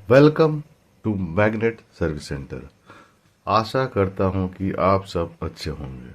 Welcome to magnet service centre. आशा करता हूं कि आप सब अच्छे होंगे।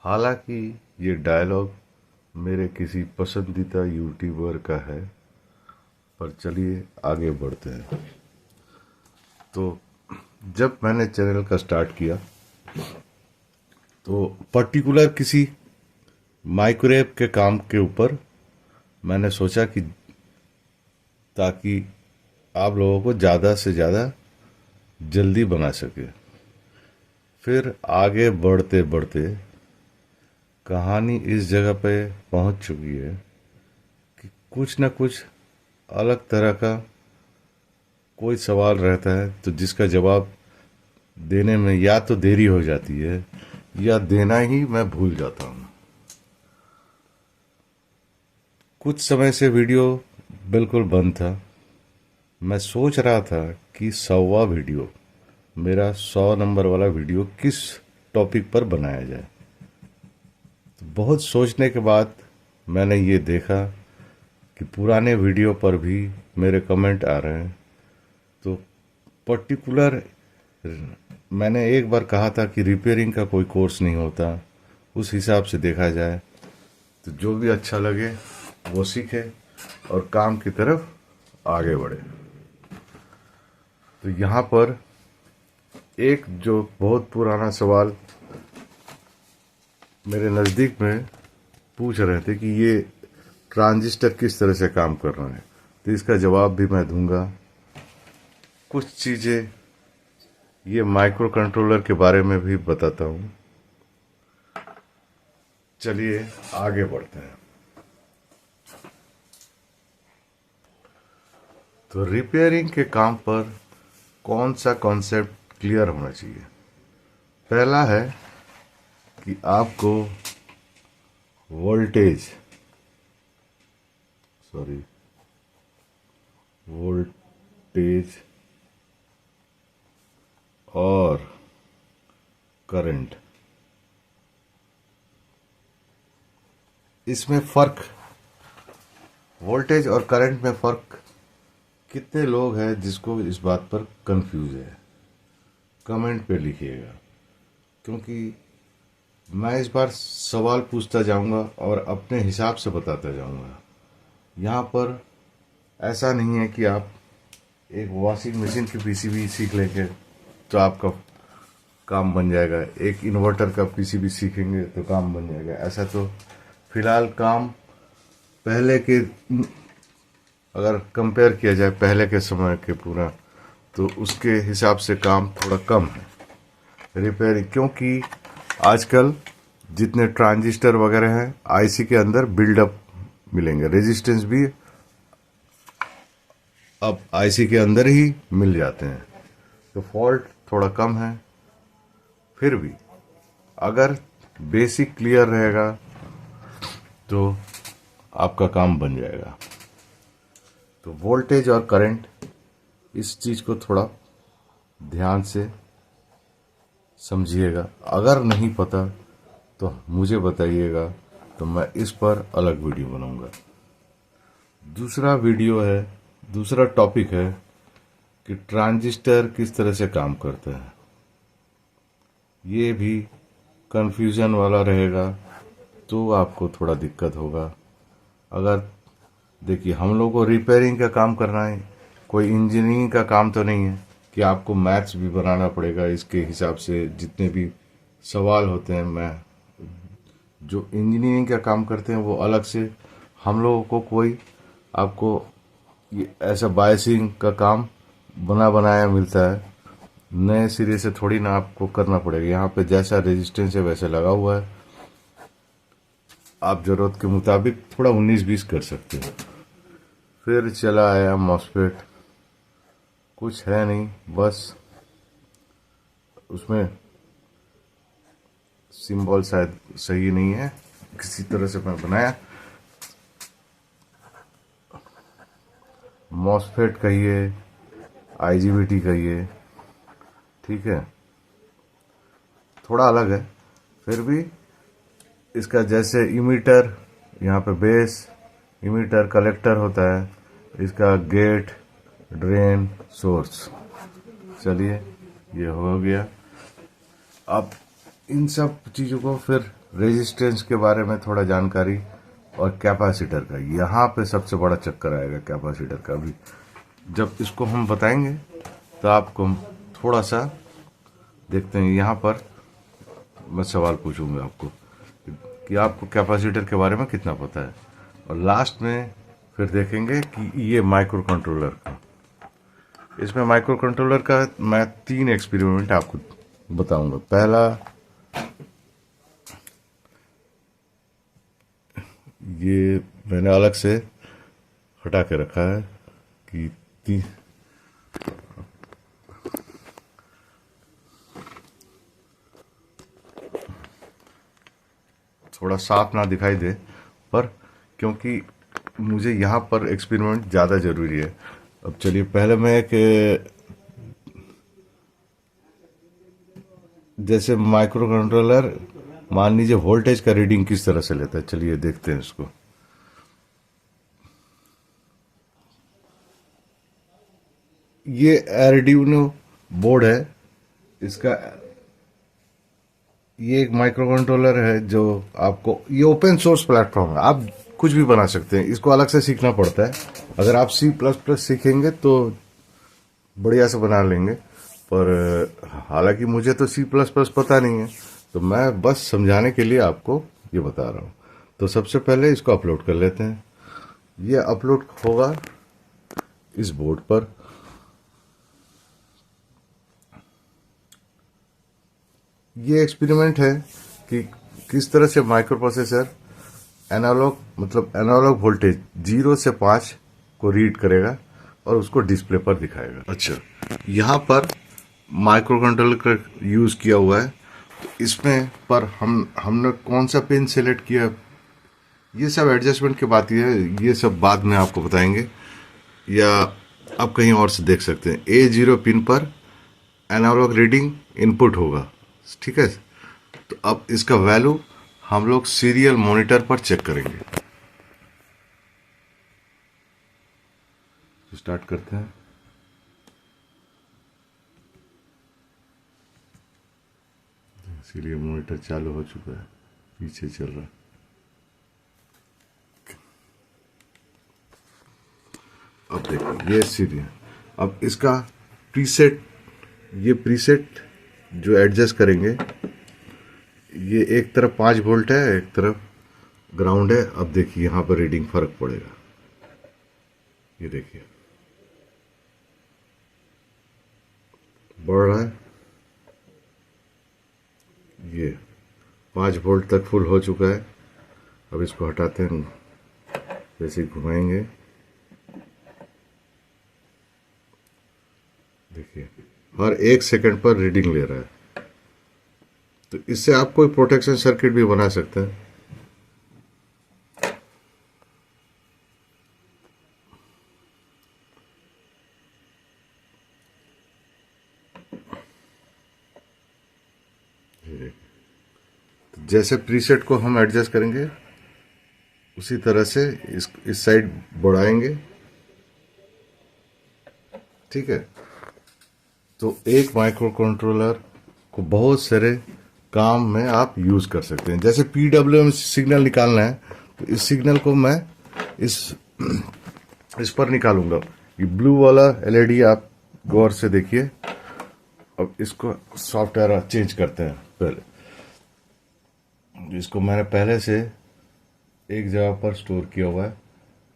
हालांकि ये डायलॉग मेरे किसी पसंदीदा यूट्यूबर का है, पर चलिए आगे बढ़ते हैं। तो जब मैंने चैनल का स्टार्ट किया तो पर्टिकुलर किसी माइक्रोवेव के काम के ऊपर मैंने सोचा कि ताकि आप लोगों को ज़्यादा से ज़्यादा जल्दी बना सके। फिर आगे बढ़ते बढ़ते कहानी इस जगह पे पहुंच चुकी है कि कुछ न कुछ अलग तरह का कोई सवाल रहता है तो जिसका जवाब देने में या तो देरी हो जाती है या देना ही मैं भूल जाता हूँ। कुछ समय से वीडियो बिल्कुल बंद था। मैं सोच रहा था कि 100वां वीडियो, मेरा 100 नंबर वाला वीडियो किस टॉपिक पर बनाया जाए। तो बहुत सोचने के बाद मैंने ये देखा कि पुराने वीडियो पर भी मेरे कमेंट आ रहे हैं। तो पर्टिकुलर मैंने एक बार कहा था कि रिपेयरिंग का कोई कोर्स नहीं होता, उस हिसाब से देखा जाए तो जो भी अच्छा लगे वो सीखे और काम की तरफ आगे बढ़े। तो यहाँ पर एक जो बहुत पुराना सवाल मेरे नज़दीक में पूछ रहे थे कि ये ट्रांजिस्टर किस तरह से काम कर रहा है, तो इसका जवाब भी मैं दूंगा। कुछ चीज़ें ये माइक्रो कंट्रोलर के बारे में भी बताता हूँ। चलिए आगे बढ़ते हैं। तो रिपेयरिंग के काम पर कौन सा कॉन्सेप्ट क्लियर होना चाहिए। पहला है कि आपको वोल्टेज और करंट, इसमें फर्क, वोल्टेज और करंट में फर्क कितने लोग हैं जिसको इस बात पर कंफ्यूज है, कमेंट पे लिखिएगा। क्योंकि मैं इस बार सवाल पूछता जाऊंगा और अपने हिसाब से बताता जाऊंगा। यहाँ पर ऐसा नहीं है कि आप एक वॉशिंग मशीन की पीसीबी सीख लेंगे तो आपका काम बन जाएगा, एक इन्वर्टर का पीसीबी सीखेंगे तो काम बन जाएगा। ऐसा तो फिलहाल काम पहले के, अगर कंपेयर किया जाए पहले के समय के पूरा, तो उसके हिसाब से काम थोड़ा कम है रिपेयरिंग। क्योंकि आजकल जितने ट्रांजिस्टर वगैरह हैं आईसी के अंदर बिल्डअप मिलेंगे, रेजिस्टेंस भी अब आईसी के अंदर ही मिल जाते हैं, तो फॉल्ट थोड़ा कम है। फिर भी अगर बेसिक क्लियर रहेगा तो आपका काम बन जाएगा। तो वोल्टेज और करंट, इस चीज़ को थोड़ा ध्यान से समझिएगा। अगर नहीं पता तो मुझे बताइएगा, तो मैं इस पर अलग वीडियो बनाऊंगा। दूसरा टॉपिक है कि ट्रांजिस्टर किस तरह से काम करता है। ये भी कंफ्यूजन वाला रहेगा तो आपको थोड़ा दिक्कत होगा। अगर देखिए, हम लोग को रिपेयरिंग का काम करना है, कोई इंजीनियरिंग का काम तो नहीं है कि आपको मैथ्स भी बनाना पड़ेगा। इसके हिसाब से जितने भी सवाल होते हैं, मैं जो इंजीनियरिंग का काम करते हैं वो अलग से, हम लोगों को कोई आपको ये ऐसा बायसिंग का काम बना बनाया मिलता है, नए सिरे से थोड़ी ना आपको करना पड़ेगा। यहाँ पे जैसा रेजिस्टेंस है वैसे लगा हुआ है, आप जरूरत के मुताबिक थोड़ा 19-20 कर सकते हैं। फिर चला आया मॉसफेट, कुछ है नहीं, बस उसमें सिंबल शायद सही नहीं है, किसी तरह से मैं बनाया। मॉसफेट कहिए, आईजीबीटी कहिए, ठीक है, थोड़ा अलग है। फिर भी इसका जैसे इमीटर, यहाँ पे बेस, इमीटर, कलेक्टर होता है, इसका गेट, ड्रेन, सोर्स। चलिए, ये हो गया। अब इन सब चीज़ों को फिर रेजिस्टेंस के बारे में थोड़ा जानकारी और कैपेसिटर का, यहाँ पे सबसे बड़ा चक्कर आएगा कैपेसिटर का भी। जब इसको हम बताएंगे तो आपको हम थोड़ा सा देखते हैं। यहाँ पर मैं सवाल पूछूंगा आपको कि आपको कैपेसिटर के बारे में कितना पता है, और लास्ट में फिर देखेंगे कि ये माइक्रो कंट्रोलर का, इसमें माइक्रो कंट्रोलर का मैं 3 एक्सपेरिमेंट आपको बताऊंगा। पहला, ये मैंने अलग से हटा के रखा है कि थोड़ा साफ ना दिखाई दे, पर क्योंकि मुझे यहाँ पर एक्सपेरिमेंट ज़्यादा ज़रूरी है। अब चलिए, पहले मैं एक जैसे माइक्रो कंट्रोलर, मान लीजिए वोल्टेज का रीडिंग किस तरह से लेता है, चलिए देखते हैं इसको। ये आर्डिनो बोर्ड है, इसका ये एक माइक्रो कंट्रोलर है जो आपको, ये ओपन सोर्स प्लेटफॉर्म है, आप कुछ भी बना सकते हैं। इसको अलग से सीखना पड़ता है। अगर आप C++ सीखेंगे तो बढ़िया से बना लेंगे, पर हालांकि मुझे तो C++ पता नहीं है, तो मैं बस समझाने के लिए आपको ये बता रहा हूँ। तो सबसे पहले इसको अपलोड कर लेते हैं। ये अपलोड होगा इस बोर्ड पर। ये एक्सपेरिमेंट है कि किस तरह से माइक्रो प्रोसेसर एनालॉग, मतलब एनालॉग वोल्टेज 0 से 5 को रीड करेगा और उसको डिस्प्ले पर दिखाएगा। अच्छा, यहाँ पर माइक्रो कंट्रोलर का यूज़ किया हुआ है, तो इसमें पर हमने कौन सा पिन सेलेक्ट किया, ये सब एडजस्टमेंट की बात है, ये सब बाद में आपको बताएंगे, या आप कहीं और से देख सकते हैं। A0 पिन पर एनालॉग रीडिंग इनपुट होगा, ठीक है। तो अब इसका वैल्यू हम लोग सीरियल मॉनिटर पर चेक करेंगे। तो स्टार्ट करते हैं। सीरियल मॉनिटर चालू हो चुका है, पीछे चल रहा है। अब देखिए, ये सीरियल, अब इसका प्रीसेट, ये प्रीसेट जो एडजस्ट करेंगे, ये एक तरफ 5 वोल्ट है, एक तरफ ग्राउंड है। अब देखिए यहाँ पर रीडिंग फर्क पड़ेगा, ये देखिए बढ़ रहा है। ये 5 वोल्ट तक फुल हो चुका है। अब इसको हटाते हैं, जैसे घुमाएंगे देखिए हर 1 सेकंड पर रीडिंग ले रहा है। तो इससे आप कोई प्रोटेक्शन सर्किट भी बना सकते हैं। तो जैसे प्रीसेट को हम एडजस्ट करेंगे, उसी तरह से इस साइड बढ़ाएंगे, ठीक है। तो एक माइक्रो कंट्रोलर को बहुत सारे काम में आप यूज कर सकते हैं। जैसे PWM सिग्नल निकालना है, तो इस सिग्नल को मैं इस पर निकालूंगा। ये ब्लू वाला LED आप गौर से देखिए। अब इसको सॉफ्टवेयर चेंज करते हैं। पहले इसको मैंने पहले से एक जगह पर स्टोर किया हुआ है,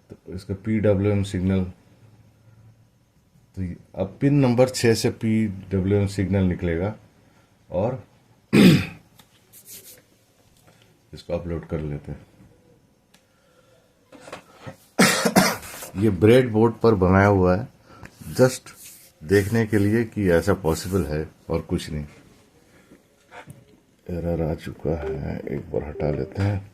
तो इसका PWM सिग्नल, तो अब पिन नंबर 6 से PWM सिग्नल निकलेगा और इसको अपलोड कर लेते हैं। ये ब्रेड बोर्ड पर बनाया हुआ है, जस्ट देखने के लिए कि ऐसा पॉसिबल है, और कुछ नहीं। एरर आ चुका है, एक बार हटा लेते हैं।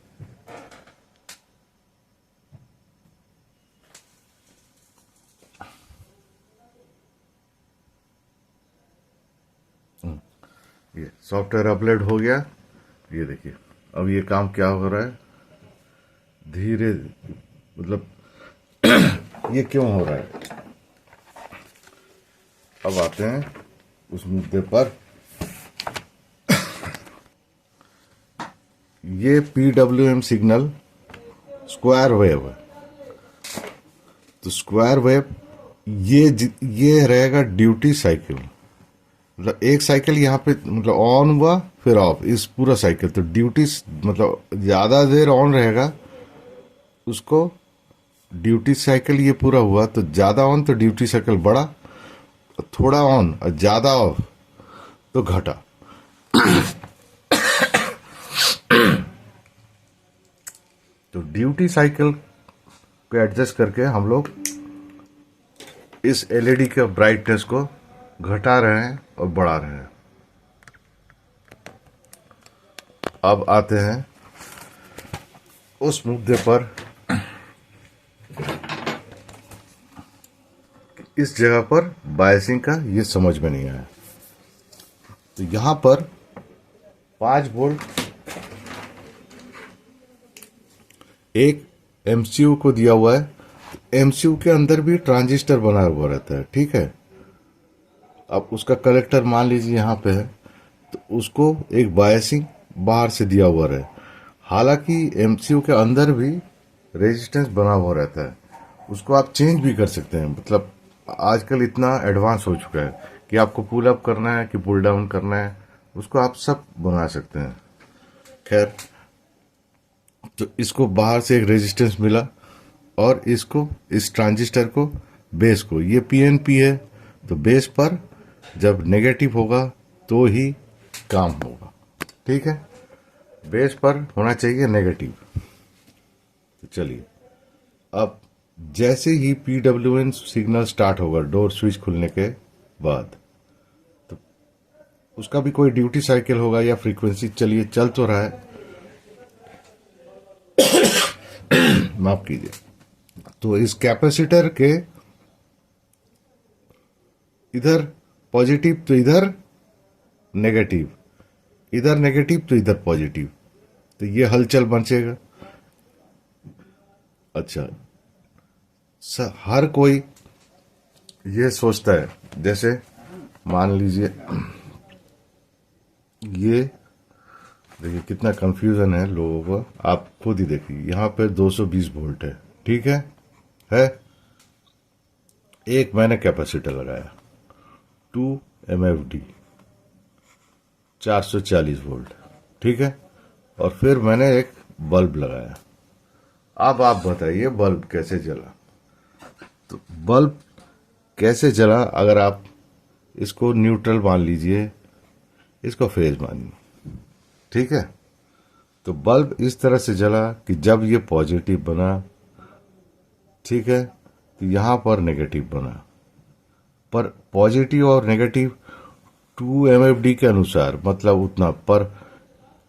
ये सॉफ्टवेयर अपलोड हो गया। ये देखिए, अब ये काम क्या हो रहा है, धीरे, मतलब ये क्यों हो रहा है, अब आते हैं उस मुद्दे पर। ये PWM सिग्नल स्क्वायर वेव है। तो स्क्वायर वेव ये रहेगा ड्यूटी साइकिल। मतलब एक साइकिल यहाँ पे मतलब ऑन हुआ फिर ऑफ, इस पूरा साइकिल। तो ड्यूटी मतलब ज़्यादा देर ऑन रहेगा उसको ड्यूटी साइकिल ये पूरा हुआ। तो ज़्यादा ऑन तो ड्यूटी साइकिल बढ़ा, थोड़ा ऑन और ज़्यादा ऑफ तो घटा। तो ड्यूटी साइकिल को एडजस्ट करके हम लोग इस एलईडी के ब्राइटनेस को घटा रहे हैं और बढ़ा रहे हैं। अब आते हैं उस मुद्दे पर, इस जगह पर बायसिंग का ये समझ में नहीं आया। तो यहां पर 5 वोल्ट एक एमसीयू को दिया हुआ है। एमसीयू के अंदर भी ट्रांजिस्टर बना हुआ रहता है, ठीक है। अब उसका कलेक्टर मान लीजिए यहाँ पे है, तो उसको एक बायसिंग बाहर से दिया हुआ है। हालांकि एमसीयू के अंदर भी रेजिस्टेंस बना हुआ रहता है, उसको आप चेंज भी कर सकते हैं। मतलब आजकल इतना एडवांस हो चुका है कि आपको पुल अप करना है कि पुल डाउन करना है, उसको आप सब बना सकते हैं। खैर, तो इसको बाहर से एक रेजिस्टेंस मिला और इसको, इस ट्रांजिस्टर को, बेस को, ये पीएनपी है, तो बेस पर जब नेगेटिव होगा तो ही काम होगा, ठीक है। बेस पर होना चाहिए नेगेटिव। तो चलिए, अब जैसे ही PWM सिग्नल स्टार्ट होगा डोर स्विच खुलने के बाद, तो उसका भी कोई ड्यूटी साइकिल होगा या फ्रीक्वेंसी, चलिए चल तो रहा है। माफ कीजिए। तो इस कैपेसिटर के इधर पॉजिटिव तो इधर नेगेटिव, इधर नेगेटिव तो इधर पॉजिटिव, तो ये हलचल बचेगा। अच्छा, हर कोई ये सोचता है, जैसे मान लीजिए ये देखिए कितना कंफ्यूजन है लोगों को, आप खुद ही देखिए। यहाँ पे 220 वोल्ट है, ठीक है। एक मैंने कैपेसिटर लगाया 2 MFD 440 वोल्ट, ठीक है। और फिर मैंने एक बल्ब लगाया। अब आप बताइए बल्ब कैसे जला। तो बल्ब कैसे जला, अगर आप इसको न्यूट्रल मान लीजिए, इसको फेज मानिए, ठीक है। तो बल्ब इस तरह से जला कि जब ये पॉजिटिव बना, ठीक है, तो यहां पर नेगेटिव बना। पर पॉजिटिव और नेगेटिव 2 MFD के अनुसार, मतलब उतना, पर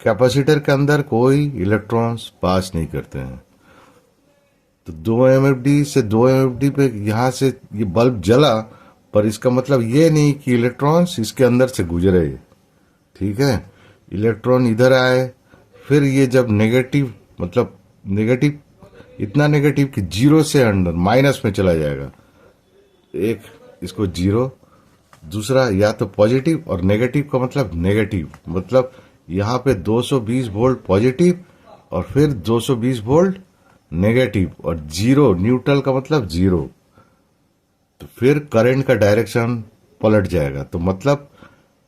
कैपेसिटर के अंदर कोई इलेक्ट्रॉन्स पास नहीं करते हैं। तो 2 MFD से 2 MFD पे यहां से ये बल्ब जला, पर इसका मतलब ये नहीं कि इलेक्ट्रॉन्स इसके अंदर से गुजरे, ठीक है। इलेक्ट्रॉन इधर आए, फिर ये जब नेगेटिव, मतलब नेगेटिव, इतना नेगेटिव कि 0 से अंदर माइनस में चला जाएगा। एक इसको 0, दूसरा या तो पॉजिटिव, और नेगेटिव का मतलब नेगेटिव, मतलब यहाँ पे 220 वोल्ट पॉजिटिव और फिर 220 वोल्ट नेगेटिव, और 0 न्यूट्रल का मतलब 0। तो फिर करंट का डायरेक्शन पलट जाएगा। तो मतलब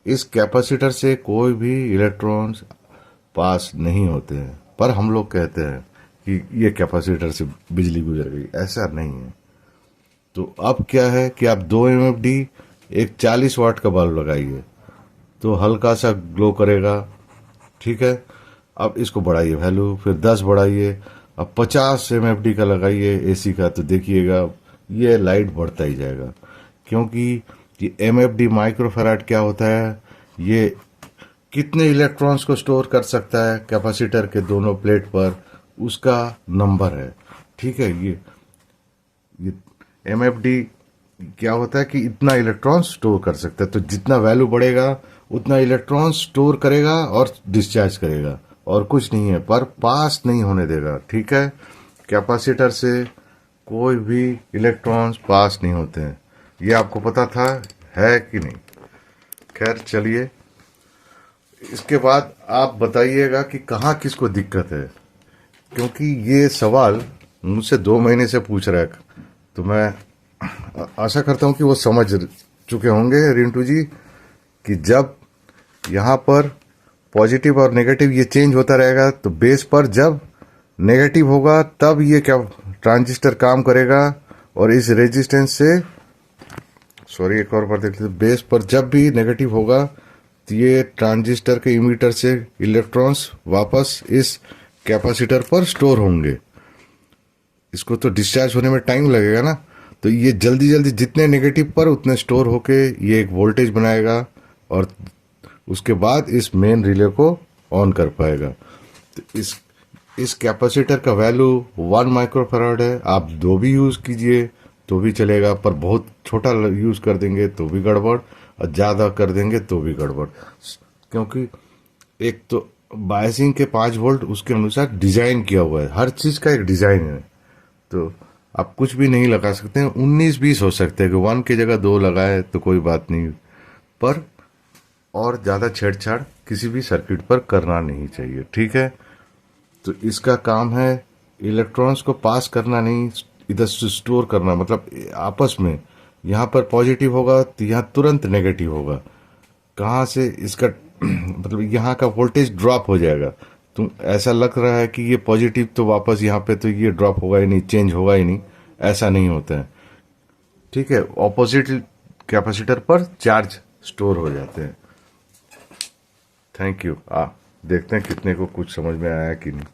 इस कैपेसिटर से कोई भी इलेक्ट्रॉन्स पास नहीं होते हैं। पर हम लोग कहते हैं कि ये कैपेसिटर से बिजली गुजर गई, ऐसा नहीं है। तो अब क्या है कि आप 2 MFD एक 40 वाट का बल्ब लगाइए तो हल्का सा ग्लो करेगा, ठीक है। अब इसको बढ़ाइए वैल्यू, फिर 10 बढ़ाइए, अब 50 MFD का लगाइए AC का, तो देखिएगा ये लाइट बढ़ता ही जाएगा। क्योंकि ये MFD माइक्रोफैराड क्या होता है, ये कितने इलेक्ट्रॉन्स को स्टोर कर सकता है कैपेसिटर के दोनों प्लेट पर, उसका नंबर है, ठीक है। ये MFD क्या होता है कि इतना इलेक्ट्रॉन स्टोर कर सकता है। तो जितना वैल्यू बढ़ेगा उतना इलेक्ट्रॉन स्टोर करेगा और डिस्चार्ज करेगा, और कुछ नहीं है, पर पास नहीं होने देगा, ठीक है। कैपेसिटर से कोई भी इलेक्ट्रॉन्स पास नहीं होते हैं, ये आपको पता था है कि नहीं। खैर चलिए, इसके बाद आप बताइएगा कि कहाँ किसको दिक्कत है, क्योंकि ये सवाल मुझसे 2 महीने से पूछ रहा है। तो मैं आशा करता हूँ कि वो समझ चुके होंगे रिंटू जी कि जब यहाँ पर पॉजिटिव और नेगेटिव ये चेंज होता रहेगा, तो बेस पर जब नेगेटिव होगा तब ये क्या ट्रांजिस्टर काम करेगा। और इस रेजिस्टेंस से, सॉरी एक और बार देख लेते, बेस पर जब भी नेगेटिव होगा तो ये ट्रांजिस्टर के इमीटर से इलेक्ट्रॉन्स वापस इस कैपेसिटर पर स्टोर होंगे। इसको तो डिस्चार्ज होने में टाइम लगेगा ना, तो ये जल्दी जल्दी जितने नेगेटिव पर उतने स्टोर होके ये एक वोल्टेज बनाएगा और उसके बाद इस मेन रिले को ऑन कर पाएगा। तो इस कैपेसिटर का वैल्यू 1 माइक्रोफैराड है। आप 2 भी यूज़ कीजिए तो भी चलेगा, पर बहुत छोटा यूज़ कर देंगे तो भी गड़बड़, और ज़्यादा कर देंगे तो भी गड़बड़। क्योंकि एक तो बायसिंग के 5 वोल्ट उसके अनुसार डिज़ाइन किया हुआ है, हर चीज़ का एक डिज़ाइन है। तो आप कुछ भी नहीं लगा सकते हैं। 19-20 हो सकते हैं कि 1 की जगह 2 लगाए तो कोई बात नहीं, पर और ज़्यादा छेड़छाड़ किसी भी सर्किट पर करना नहीं चाहिए, ठीक है। तो इसका काम है इलेक्ट्रॉन्स को पास करना, नहीं इधर से स्टोर करना। मतलब आपस में यहाँ पर पॉजिटिव होगा तो यहाँ तुरंत नेगेटिव होगा। कहाँ से इसका मतलब यहाँ का वोल्टेज ड्रॉप हो जाएगा। तो ऐसा लग रहा है कि ये पॉजिटिव तो वापस यहाँ पे तो ये ड्रॉप होगा ही नहीं, चेंज होगा ही नहीं, ऐसा नहीं होता है, ठीक है। ऑपोजिट कैपेसिटर पर चार्ज स्टोर हो जाते हैं। Thank you. देखते हैं कितने को कुछ समझ में आया कि नहीं।